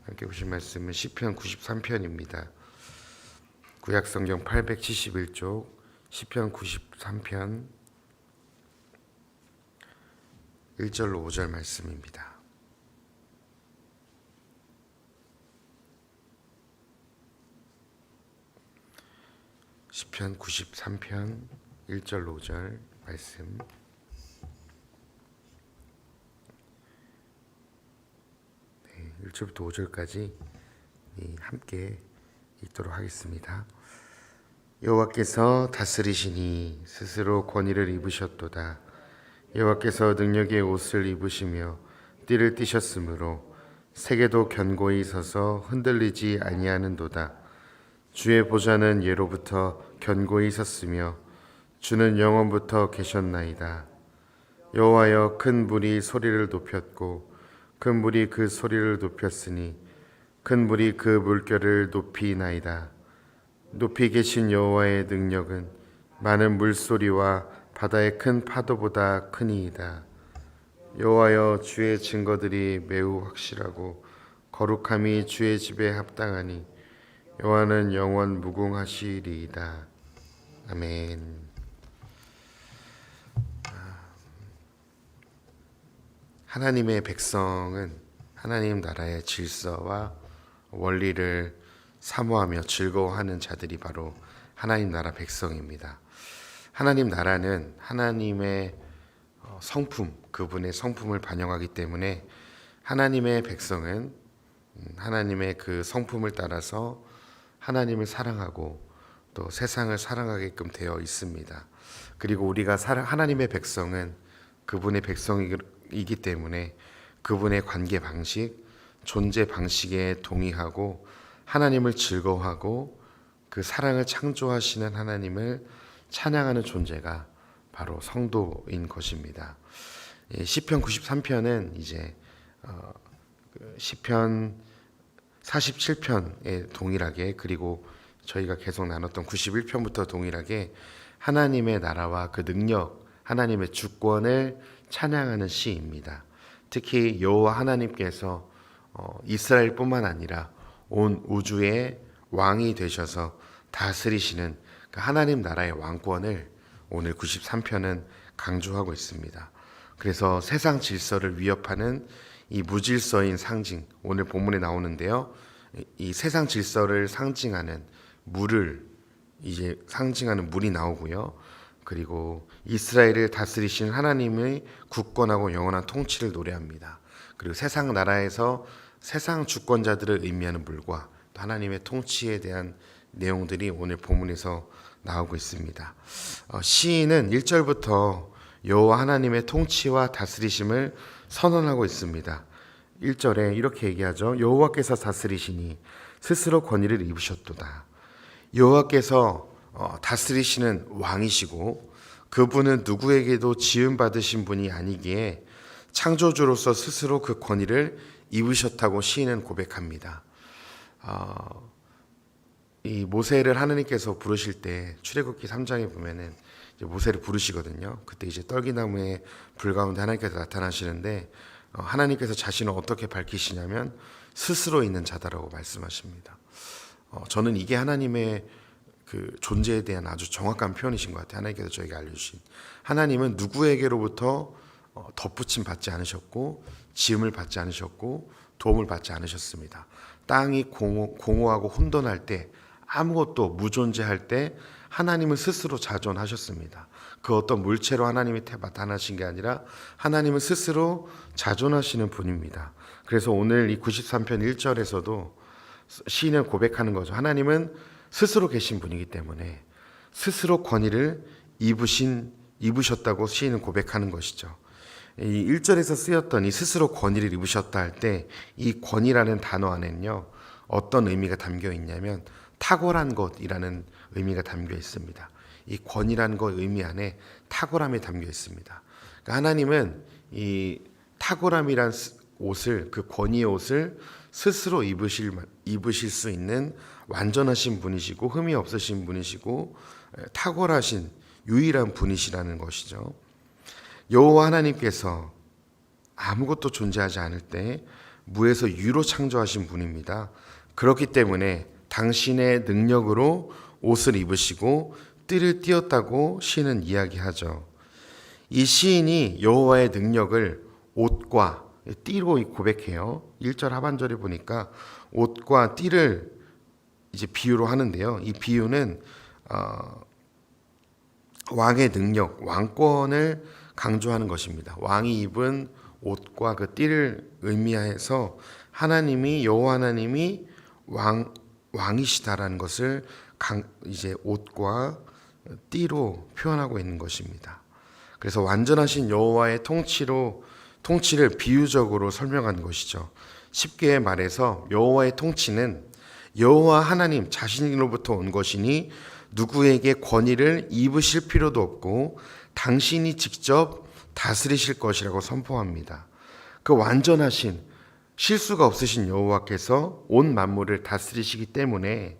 함께 보실 말씀은 시편 93편입니다. 구약성경 871쪽 시편 93편 1절로 5절 말씀입니다. 시편 93편 1절로 5절 말씀. 네, 1절부터 5절까지 함께 읽도록 하겠습니다. 여호와께서 다스리시니 스스로 권위를 입으셨도다. 여호와께서 능력의 옷을 입으시며 띠를 띠셨으므로 세계도 견고히 서서 흔들리지 아니하는도다. 주의 보좌는 예로부터 견고히 섰으며 주는 영원부터 계셨나이다. 여호와여, 큰 물이 소리를 높였고 큰 물이 그 소리를 높였으니 큰 물이 그 물결을 높이나이다. 높이 계신 여호와의 능력은 많은 물소리와 바다의 큰 파도보다 크니이다. 여호와여, 주의 증거들이 매우 확실하고 거룩함이 주의 집에 합당하니 여호와는 영원 무궁하시리이다. 아멘. 하나님의 백성은 하나님 나라의 질서와 원리를 사모하며 즐거워하는 자들이 바로 하나님 나라 백성입니다. 하나님 나라는 하나님의 성품, 그분의 성품을 반영하기 때문에 하나님의 백성은 하나님의 그 성품을 따라서 하나님을 사랑하고 또 세상을 사랑하게끔 되어 있습니다. 그리고 우리가 하나님의 백성은 그분의 백성이기 때문에 그분의 관계 방식, 존재 방식에 동의하고 하나님을 즐거워하고 그 사랑을 창조하시는 하나님을 찬양하는 존재가 바로 성도인 것입니다. 시편 93편은 이제 시편 47편에 동일하게, 그리고 저희가 계속 나눴던 91편부터 동일하게 하나님의 나라와 그 능력, 하나님의 주권을 찬양하는 시입니다. 특히 여호와 하나님께서 이스라엘뿐만 아니라 온 우주의 왕이 되셔서 다스리시는 그 하나님 나라의 왕권을 오늘 93편은 강조하고 있습니다. 그래서 세상 질서를 위협하는 이 무질서인 상징, 오늘 본문에 나오는데요. 이 세상 질서를 상징하는 물을 이제 상징하는 물이 나오고요. 그리고 이스라엘을 다스리신 하나님의 굳건하고 영원한 통치를 노래합니다. 그리고 세상 나라에서 세상 주권자들을 의미하는 물과 또 하나님의 통치에 대한 내용들이 오늘 본문에서 나오고 있습니다. 시인은 1절부터 여호와 하나님의 통치와 다스리심을 선언하고 있습니다. 1절에 이렇게 얘기하죠. 여호와께서 다스리시니 스스로 권위를 입으셨도다. 여호와께서 다스리시는 왕이시고 그분은 누구에게도 지음받으신 분이 아니기에 창조주로서 스스로 그 권위를 입으셨다고 시인은 고백합니다. 이 모세를 하나님께서 부르실 때 출애굽기 3장에 보면은 이제 모세를 부르시거든요. 그때 이제 떨기나무의 불 가운데 하나님께서 나타나시는데 하나님께서 자신을 어떻게 밝히시냐면 스스로 있는 자다라고 말씀하십니다. 저는 이게 하나님의 그 존재에 대한 아주 정확한 표현이신 것 같아요. 하나님께서 저에게 알려주신, 하나님은 누구에게로부터 덧붙임 받지 않으셨고 지음을 받지 않으셨고 도움을 받지 않으셨습니다. 땅이 공허하고 혼돈할 때, 아무것도 무존재할 때 하나님은 스스로 자존하셨습니다. 그 어떤 물체로 하나님이 나타나신 게 아니라 하나님은 스스로 자존하시는 분입니다. 그래서 오늘 이 93편 1절에서도 시인은 고백하는 거죠. 하나님은 스스로 계신 분이기 때문에 스스로 권위를 입으셨다고 시인은 고백하는 것이죠. 이 1절에서 쓰였던 이 스스로 권위를 입으셨다 할 때 이 권위라는 단어 안에는요, 어떤 의미가 담겨 있냐면 탁월한 것이라는 의미가 담겨 있습니다. 이 권위라는 것 의미 안에 탁월함이 담겨 있습니다. 그러니까 하나님은 이 탁월함이란 옷을, 그 권위의 옷을 스스로 입으실 수 있는 완전하신 분이시고 흠이 없으신 분이시고 탁월하신 유일한 분이시라는 것이죠. 여호와 하나님께서 아무것도 존재하지 않을 때 무에서 유로 창조하신 분입니다. 그렇기 때문에 당신의 능력으로 옷을 입으시고 띠를 띄었다고 시인은 이야기하죠. 이 시인이 여호와의 능력을 옷과 띠로 고백해요. 1절 하반절에 보니까 옷과 띠를 이제 비유로 하는데요. 이 비유는 왕의 능력, 왕권을 강조하는 것입니다. 왕이 입은 옷과 그 띠를 의미해서 하나님이 여호와 하나님이 왕이시다라는 것을 이제 옷과 띠로 표현하고 있는 것입니다. 그래서 완전하신 여호와의 통치를 비유적으로 설명한 것이죠. 쉽게 말해서 여호와의 통치는 여호와 하나님 자신으로부터 온 것이니 누구에게 권위를 입으실 필요도 없고 당신이 직접 다스리실 것이라고 선포합니다. 그 완전하신 실수가 없으신 여호와께서 온 만물을 다스리시기 때문에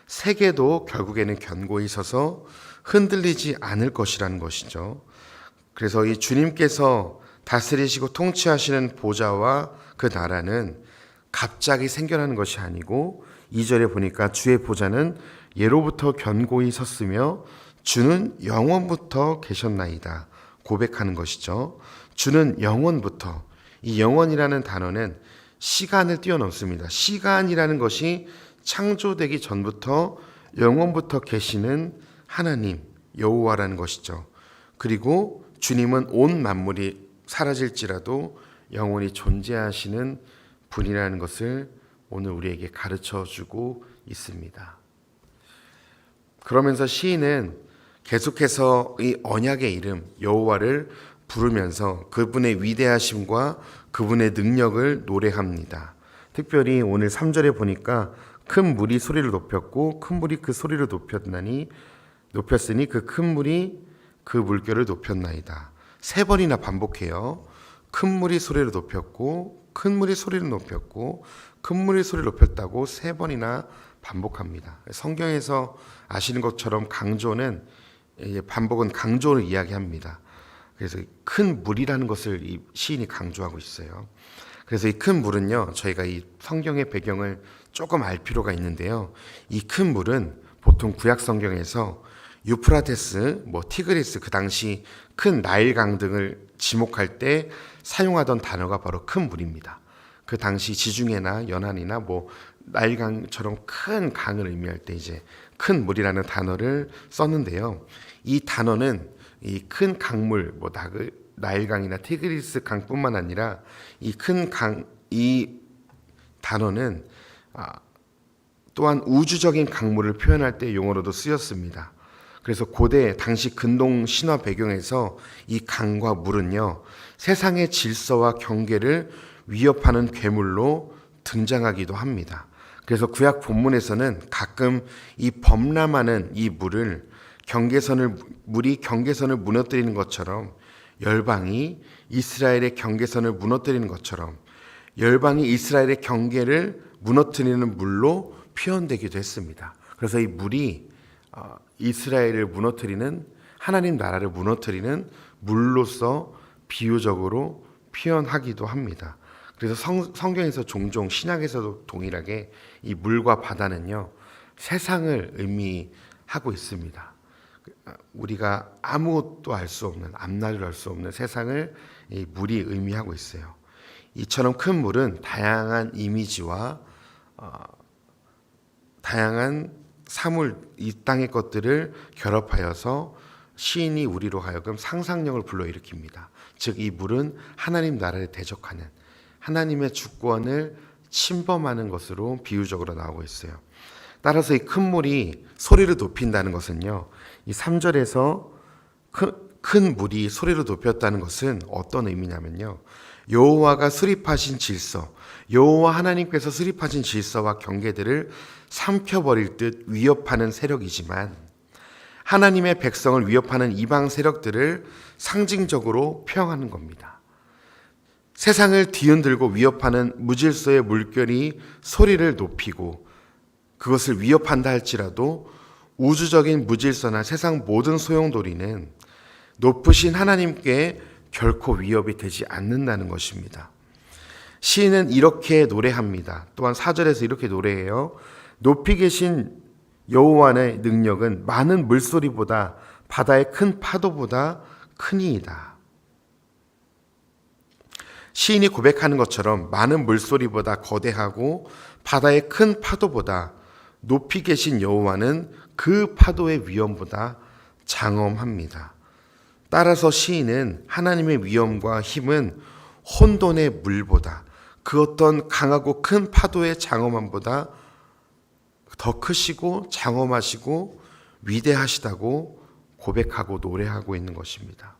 세계도 결국에는 견고히 서서 흔들리지 않을 것이라는 것이죠. 그래서 이 주님께서 다스리시고 통치하시는 보좌와 그 나라는 갑자기 생겨나는 것이 아니고 2절에 보니까 주의 보좌는 예로부터 견고히 섰으며 주는 영원부터 계셨나이다 고백하는 것이죠. 주는 영원부터, 이 영원이라는 단어는 시간을 뛰어넘습니다. 시간이라는 것이 창조되기 전부터 영원부터 계시는 하나님 여호와라는 것이죠. 그리고 주님은 온 만물이 사라질지라도 영원히 존재하시는 분이라는 것을 오늘 우리에게 가르쳐 주고 있습니다. 그러면서 시인은 계속해서 이 언약의 이름 여호와를 부르면서 그분의 위대하심과 그분의 능력을 노래합니다. 특별히 오늘 3절에 보니까 큰 물이 소리를 높였고 큰 물이 그 소리를 높였으니 그 큰 물이 그 물결을 높였나이다. 3번이나 반복해요. 큰 물이 소리를 높였고 큰 물이 소리를 높였고 큰 물이 소리를 높였다고 3번이나 반복합니다. 성경에서 아시는 것처럼 반복은 강조를 이야기합니다. 그래서 큰 물이라는 것을 이 시인이 강조하고 있어요. 그래서 이 큰 물은요, 저희가 이 성경의 배경을 조금 알 필요가 있는데요. 이 큰 물은 보통 구약 성경에서 유프라테스, 티그리스, 그 당시 큰 나일강 등을 지목할 때 사용하던 단어가 바로 큰 물입니다. 그 당시 지중해나 연안이나 나일강처럼 큰 강을 의미할 때 이제 큰 물이라는 단어를 썼는데요. 이 단어는 이 큰 강물, 나일강이나 티그리스 강뿐만 아니라 이 큰 강, 이 단어는 또한 우주적인 강물을 표현할 때 용어로도 쓰였습니다. 그래서 고대 당시 근동 신화 배경에서 이 강과 물은요, 세상의 질서와 경계를 위협하는 괴물로 등장하기도 합니다. 그래서 구약 본문에서는 가끔 이 범람하는 이 물이 경계선을 무너뜨리는 것처럼, 열방이 이스라엘의 경계선을 무너뜨리는 것처럼 열방이 이스라엘의 경계를 무너뜨리는 물로 표현되기도 했습니다. 그래서 이 물이 이스라엘을 무너뜨리는, 하나님 나라를 무너뜨리는 물로서 비유적으로 표현하기도 합니다. 그래서 성경에서 종종, 신약에서도 동일하게 이 물과 바다는요, 세상을 의미하고 있습니다. 우리가 아무것도 알 수 없는, 앞날을 알 수 없는 세상을 이 물이 의미하고 있어요. 이처럼 큰 물은 다양한 이미지와 다양한 사물, 이 땅의 것들을 결합하여서 시인이 우리로 하여금 상상력을 불러일으킵니다. 즉 이 물은 하나님 나라를 대적하는, 하나님의 주권을 침범하는 것으로 비유적으로 나오고 있어요. 따라서 이 큰 물이 소리를 높인다는 것은요, 이 3절에서 큰 물이 소리를 높였다는 것은 어떤 의미냐면요, 여호와가 수립하신 질서, 여호와 하나님께서 수립하신 질서와 경계들을 삼켜버릴 듯 위협하는 세력이지만 하나님의 백성을 위협하는 이방 세력들을 상징적으로 표현하는 겁니다. 세상을 뒤흔들고 위협하는 무질서의 물결이 소리를 높이고 그것을 위협한다 할지라도 우주적인 무질서나 세상 모든 소용돌이는 높으신 하나님께 결코 위협이 되지 않는다는 것입니다. 시인은 이렇게 노래합니다. 또한 4절에서 이렇게 노래해요. 높이 계신 여호와의 능력은 많은 물소리보다 바다의 큰 파도보다 크니이다. 시인이 고백하는 것처럼 많은 물소리보다 거대하고 바다의 큰 파도보다 높이 계신 여호와는 그 파도의 위엄보다 장엄합니다. 따라서 시인은 하나님의 위엄과 힘은 혼돈의 물보다, 그 어떤 강하고 큰 파도의 장엄함보다 더 크시고 장엄하시고 위대하시다고 고백하고 노래하고 있는 것입니다.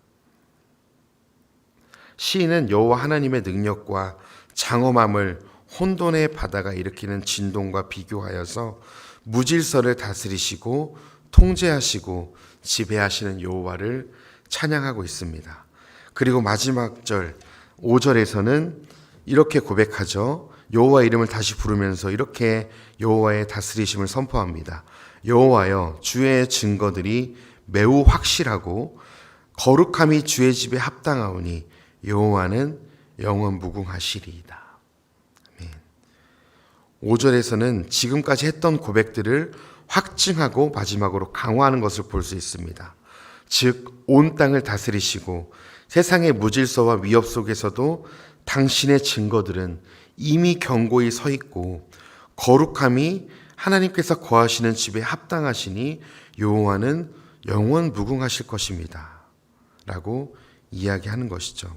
시인은 여호와 하나님의 능력과 장엄함을 혼돈의 바다가 일으키는 진동과 비교하여서 무질서를 다스리시고 통제하시고 지배하시는 여호와를 찬양하고 있습니다. 그리고 마지막 절 5절에서는 이렇게 고백하죠. 여호와 이름을 다시 부르면서 이렇게 여호와의 다스리심을 선포합니다. 여호와여, 주의 증거들이 매우 확실하고 거룩함이 주의 집에 합당하오니 여호와는 영원 무궁하시리이다. 아멘. 5절에서는 지금까지 했던 고백들을 확증하고 마지막으로 강화하는 것을 볼 수 있습니다. 즉, 온 땅을 다스리시고 세상의 무질서와 위협 속에서도 당신의 증거들은 이미 견고히 서 있고 거룩함이 하나님께서 거하시는 집에 합당하시니 여호와는 영원 무궁하실 것입니다. 라고 이야기하는 것이죠.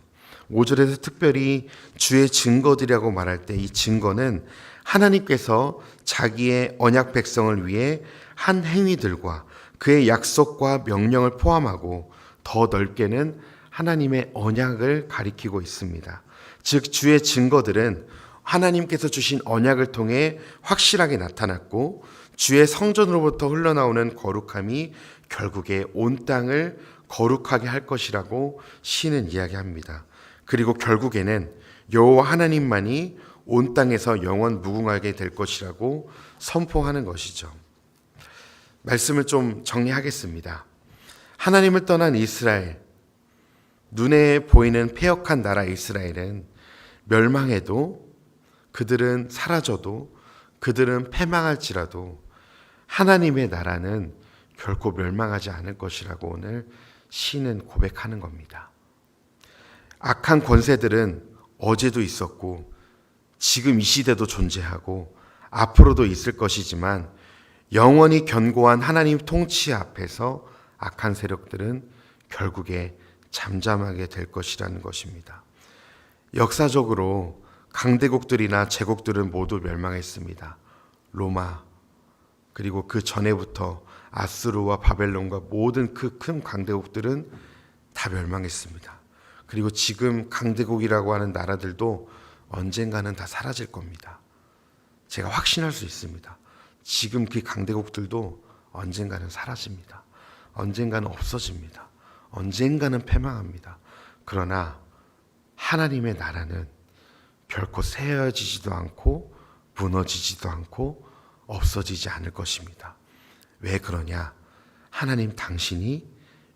5절에서 특별히 주의 증거들이라고 말할 때 이 증거는 하나님께서 자기의 언약 백성을 위해 한 행위들과 그의 약속과 명령을 포함하고 더 넓게는 하나님의 언약을 가리키고 있습니다. 즉, 주의 증거들은 하나님께서 주신 언약을 통해 확실하게 나타났고 주의 성전으로부터 흘러나오는 거룩함이 결국에 온 땅을 거룩하게 할 것이라고 시는 이야기합니다. 그리고 결국에는 여호와 하나님만이 온 땅에서 영원 무궁하게 될 것이라고 선포하는 것이죠. 말씀을 좀 정리하겠습니다. 하나님을 떠난 이스라엘, 눈에 보이는 패역한 나라 이스라엘은 멸망해도, 그들은 사라져도, 그들은 패망할지라도 하나님의 나라는 결코 멸망하지 않을 것이라고 오늘 시는 고백하는 겁니다. 악한 권세들은 어제도 있었고 지금 이 시대도 존재하고 앞으로도 있을 것이지만 영원히 견고한 하나님 통치 앞에서 악한 세력들은 결국에 잠잠하게 될 것이라는 것입니다. 역사적으로 강대국들이나 제국들은 모두 멸망했습니다. 로마, 그리고 그 전에부터 아수르와 바벨론과 모든 그 큰 강대국들은 다 멸망했습니다. 그리고 지금 강대국이라고 하는 나라들도 언젠가는 다 사라질 겁니다. 제가 확신할 수 있습니다. 지금 그 강대국들도 언젠가는 사라집니다. 언젠가는 없어집니다. 언젠가는 패망합니다. 그러나 하나님의 나라는 결코 세어지지도 않고 무너지지도 않고 없어지지 않을 것입니다. 왜 그러냐? 하나님 당신이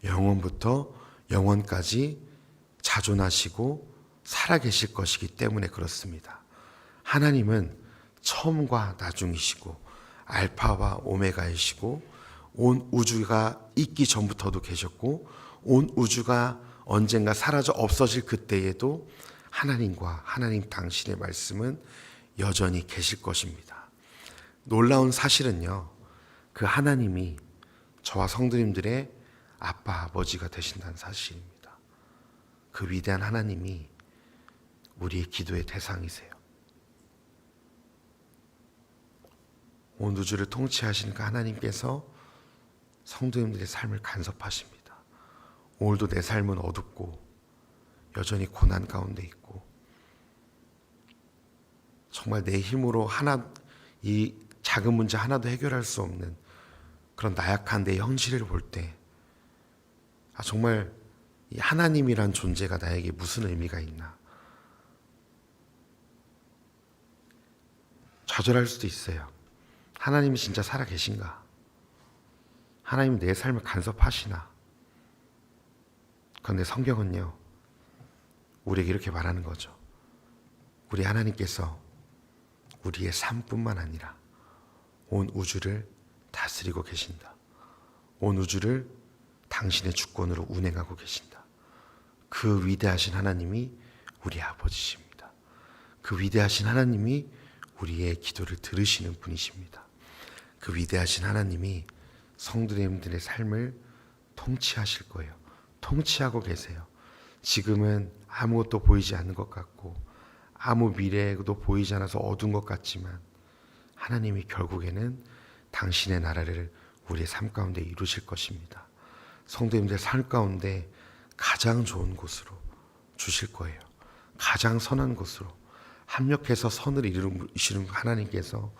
영원부터 영원까지 자존하시고 살아계실 것이기 때문에 그렇습니다. 하나님은 처음과 나중이시고 알파와 오메가이시고 온 우주가 있기 전부터도 계셨고 온 우주가 언젠가 사라져 없어질 그때에도 하나님과 하나님 당신의 말씀은 여전히 계실 것입니다. 놀라운 사실은요, 그 하나님이 저와 성도님들의 아빠, 아버지가 되신다는 사실입니다. 그 위대한 하나님이 우리의 기도의 대상이세요. 온 우주를 통치하시는 그 하나님께서 성도님들의 삶을 간섭하십니다. 오늘도 내 삶은 어둡고 여전히 고난 가운데 있고 정말 내 힘으로 이 작은 문제 하나도 해결할 수 없는 그런 나약한 내 현실을 볼 때 정말 이 하나님이란 존재가 나에게 무슨 의미가 있나 좌절할 수도 있어요. 하나님이 진짜 살아 계신가? 하나님이 내 삶을 간섭하시나? 그런데 성경은요, 우리에게 이렇게 말하는 거죠. 우리 하나님께서 우리의 삶뿐만 아니라 온 우주를 다스리고 계신다. 온 우주를 당신의 주권으로 운행하고 계신다. 그 위대하신 하나님이 우리 아버지십니다. 그 위대하신 하나님이 우리의 기도를 들으시는 분이십니다. 그 위대하신 하나님이 성도님들의 삶을 통치하실 거예요. 통치하고 계세요. 지금은 아무것도 보이지 않는 것 같고 아무 미래도 보이지 않아서 어두운 것 같지만 하나님이 결국에는 당신의 나라를 우리의 삶 가운데 이루실 것입니다. 성도님들 삶 가운데 가장 좋은 곳으로 주실 거예요. 가장 선한 곳으로 합력해서 선을 이루시는 하나님께서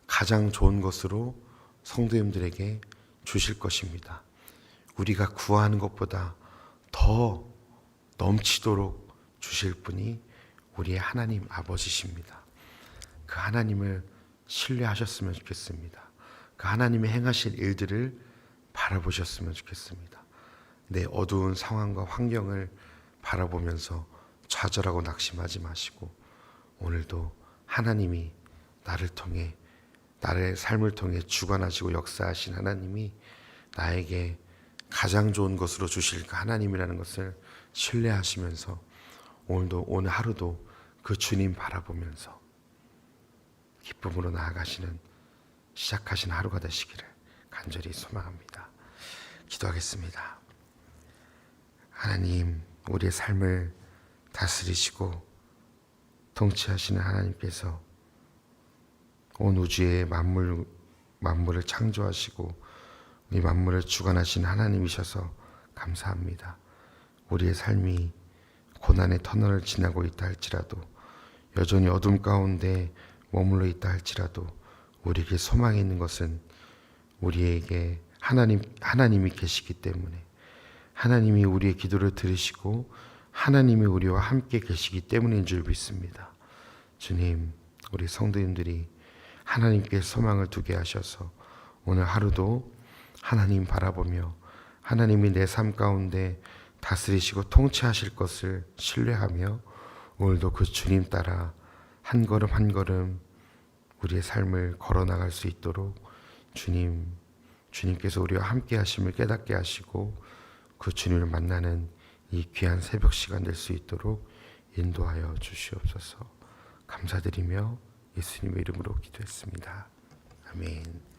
가장 좋은 것으로 성도님들에게 주실 것입니다. 우리가 구하는 것보다 더 넘치도록 주실 분이 우리의 하나님 아버지십니다. 그 하나님을 신뢰하셨으면 좋겠습니다. 그 하나님이 행하실 일들을 바라보셨으면 좋겠습니다. 내 어두운 상황과 환경을 바라보면서 좌절하고 낙심하지 마시고 오늘도 하나님이 나를 통해 나의 삶을 통해 주관하시고 역사하신 하나님이 나에게 가장 좋은 것으로 주실 그 하나님이라는 것을 신뢰하시면서 오늘 하루도 그 주님 바라보면서 기쁨으로 나아가시는 시작하신 하루가 되시기를 간절히 소망합니다. 기도하겠습니다. 하나님, 우리의 삶을 다스리시고 통치하시는 하나님께서 온 우주의 만물을 창조하시고 우리 만물을 주관하신 하나님이셔서 감사합니다. 우리의 삶이 고난의 터널을 지나고 있다 할지라도 여전히 어둠 가운데 머물러 있다 할지라도 우리에게 소망이 있는 것은 우리에게 하나님이 계시기 때문에 하나님이 우리의 기도를 들으시고 하나님이 우리와 함께 계시기 때문인 줄 믿습니다. 주님, 우리 성도님들이 하나님께 소망을 두게 하셔서 오늘 하루도 하나님 바라보며 하나님이 내 삶 가운데 다스리시고 통치하실 것을 신뢰하며 오늘도 그 주님 따라 한 걸음 한 걸음 우리의 삶을 걸어나갈 수 있도록 주님께서 우리와 함께 하심을 깨닫게 하시고 그 주님을 만나는 이 귀한 새벽 시간 될 수 있도록 인도하여 주시옵소서. 감사드리며 예수님의 이름으로 기도했습니다. 아멘.